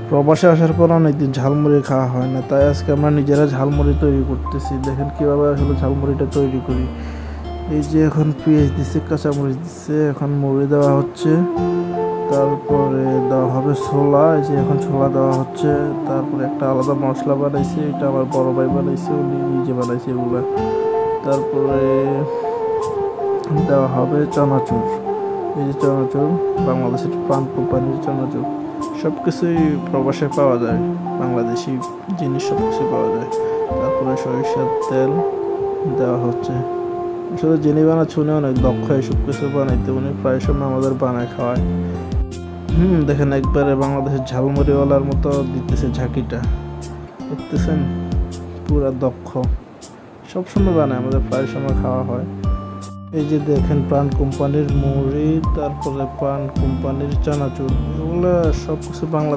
প্রবাসে আসার পর অনেকদিন ঝালমুড়ি খাওয়া হয় না, তাই আজকে আমরা নিজেরা ঝালমুড়ি তৈরি করতেছি। দেখেন কীভাবে আসলে ঝালমুড়িটা তৈরি করি। এই যে এখন পেঁয়াজ দিচ্ছে, কাঁচামরিচ দিচ্ছে, এখন মুড়ি দেওয়া হচ্ছে, তারপরে দেওয়া হবে ছোলা। এই যে এখন ছোলা দেওয়া হচ্ছে, তারপরে একটা আলাদা মশলা বানাইছে, এটা আমার বড় ভাই বানাইছে, উনি নিজে বানাইছে এগুলা। তারপরে দেওয়া হবে চানাচুর। এই যে চানাচুর, বাংলাদেশের পান কোম্পানির চানাচুর। সব কিছুই প্রবাসে পাওয়া যায়, বাংলাদেশি জিনিস সব কিছু পাওয়া যায়। তারপরে সরিষার তেল দেওয়া হচ্ছে। আসলে যিনি বানাচ্ছে উনি অনেক দক্ষ এসব কিছু বানাইতে, উনি প্রায় সময় আমাদের বানায় খাওয়ায়। দেখেন একবারে বাংলাদেশের ঝালমুড়িওয়ালার মতো দিতেছে ঝাঁকিটা, দেখতেছেন, পুরা দক্ষ, সবসময় বানায়, আমাদের প্রায় সময় খাওয়া হয়। এই যে দেখেন প্রাণ কোম্পানির মুড়ি, তারপরে প্রাণ কোম্পানির চানাচুর, এগুলো সব কিছু বাংলা